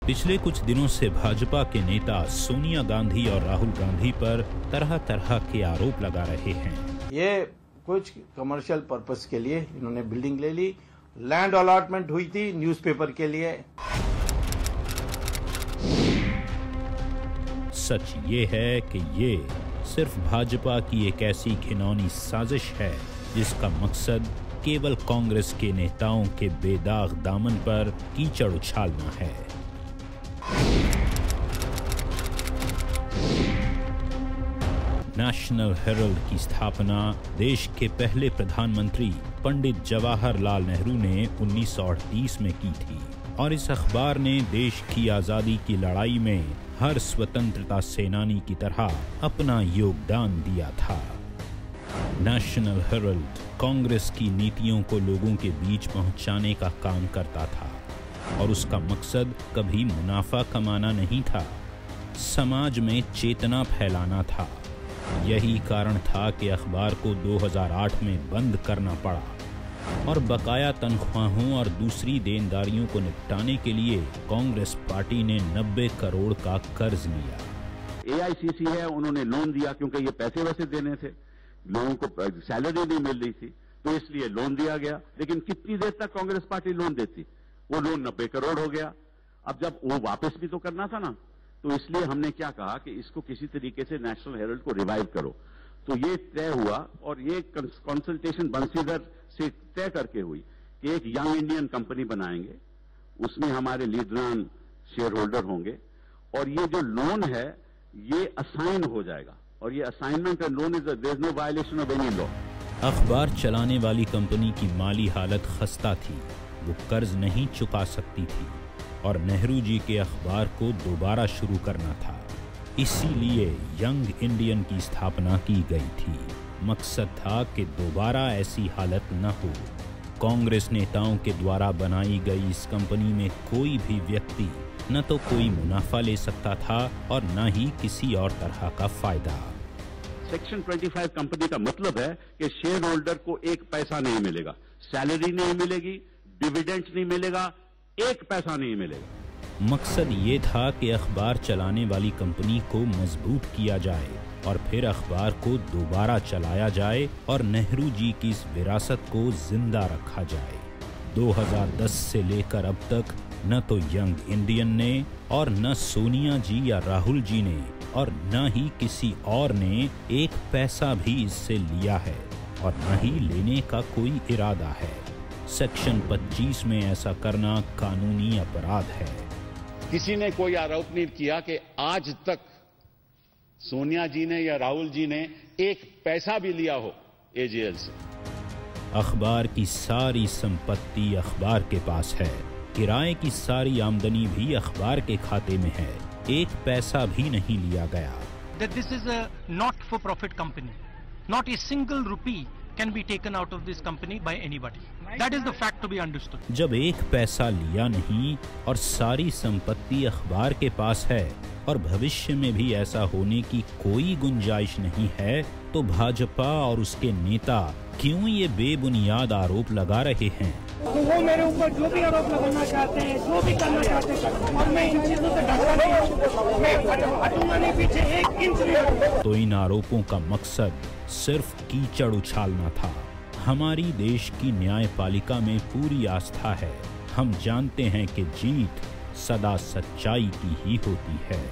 पिछले कुछ दिनों से भाजपा के नेता सोनिया गांधी और राहुल गांधी पर तरह तरह के आरोप लगा रहे हैं। ये कुछ कमर्शियल पर्पस के लिए इन्होंने बिल्डिंग ले ली, लैंड अलॉटमेंट हुई थी न्यूज़पेपर के लिए। सच ये है कि ये सिर्फ भाजपा की एक ऐसी घिनौनी साजिश है जिसका मकसद केवल कांग्रेस के नेताओं के बेदाग दामन पर कीचड़ उछालना है। नेशनल हेरल्ड की स्थापना देश के पहले प्रधानमंत्री पंडित जवाहरलाल नेहरू ने 1938 में की थी और इस अखबार ने देश की आजादी की लड़ाई में हर स्वतंत्रता सेनानी की तरह अपना योगदान दिया था। नेशनल हेरल्ड कांग्रेस की नीतियों को लोगों के बीच पहुंचाने का काम करता था और उसका मकसद कभी मुनाफा कमाना नहीं था, समाज में चेतना फैलाना था। यही कारण था कि अखबार को 2008 में बंद करना पड़ा और बकाया तनख्वाहों और दूसरी देनदारियों को निपटाने के लिए कांग्रेस पार्टी ने 90 करोड़ का कर्ज लिया। AICC है, उन्होंने लोन दिया क्योंकि ये पैसे वैसे देने थे, लोगों को सैलरी नहीं मिल रही थी तो इसलिए लोन दिया गया। लेकिन कितनी देर तक कांग्रेस पार्टी लोन देती? वो लोन 90 करोड़ हो गया। अब जब वो वापस भी तो करना था ना, तो इसलिए हमने क्या कहा कि इसको किसी तरीके से नेशनल हेरल्ड को रिवाइव करो। तो ये तय हुआ और ये कंसल्टेशन बंसीधर से तय करके हुई कि एक यंग इंडियन कंपनी बनाएंगे, उसमें हमारे लीडरान शेयर होल्डर होंगे और ये जो लोन है ये असाइन हो जाएगा और ये assignment and loan is there is no violation of any law. अखबार चलाने वाली कंपनी की माली हालत खस्ता थी, वो कर्ज नहीं चुका सकती थी और नेहरू जी के अखबार को दोबारा शुरू करना था। इसीलिए यंग इंडियन की स्थापना की गई थी। मकसद था कि दोबारा ऐसी हालत न हो। कांग्रेस नेताओं के द्वारा बनाई गई इस कंपनी में कोई भी व्यक्ति न तो कोई मुनाफा ले सकता था और न ही किसी और तरह का फायदा। सेक्शन 25 कंपनी का मतलब है कि शेयर होल्डर को एक पैसा नहीं मिलेगा, सैलरी नहीं मिलेगी, डिविडेंड नहीं मिलेगा, एक पैसा नहीं मिलेगा। मकसद ये था कि अखबार चलाने वाली कंपनी को मजबूत किया जाए और फिर अखबार को दोबारा चलाया जाए और नेहरू जी की इस विरासत को जिंदा रखा जाए। 2010 से लेकर अब तक न तो यंग इंडियन ने और न सोनिया जी या राहुल जी ने और न ही किसी और ने एक पैसा भी इससे लिया है और न ही लेने का कोई इरादा है। सेक्शन 25 में ऐसा करना कानूनी अपराध है। किसी ने कोई आरोप नहीं किया कि आज तक सोनिया जी ने या राहुल जी ने एक पैसा भी लिया हो AGL से। अखबार की सारी संपत्ति अखबार के पास है, किराए की सारी आमदनी भी अखबार के खाते में है, एक पैसा भी नहीं लिया गया। That this is a not for profit company, not a single rupee can be taken out of this company by anybody. That is the fact to be understood. जब एक पैसा लिया नहीं और सारी संपत्ति अखबार के पास है और भविष्य में भी ऐसा होने की कोई गुंजाइश नहीं है, तो भाजपा और उसके नेता क्यों ये बेबुनियाद आरोप लगा रहे हैं? तो वो मेरे ऊपर जो भी आरोप लगाना चाहते हैं, जो भी करना चाहते हैं, और मैं इन चीजों से डरता नहीं हूँ, मैं हटूंगा नहीं पीछे एक इंच भी। तो इन आरोपों का मकसद सिर्फ कीचड़ उछालना था। हमारी देश की न्यायपालिका में पूरी आस्था है। हम जानते हैं कि जीत सदा सच्चाई की ही होती है।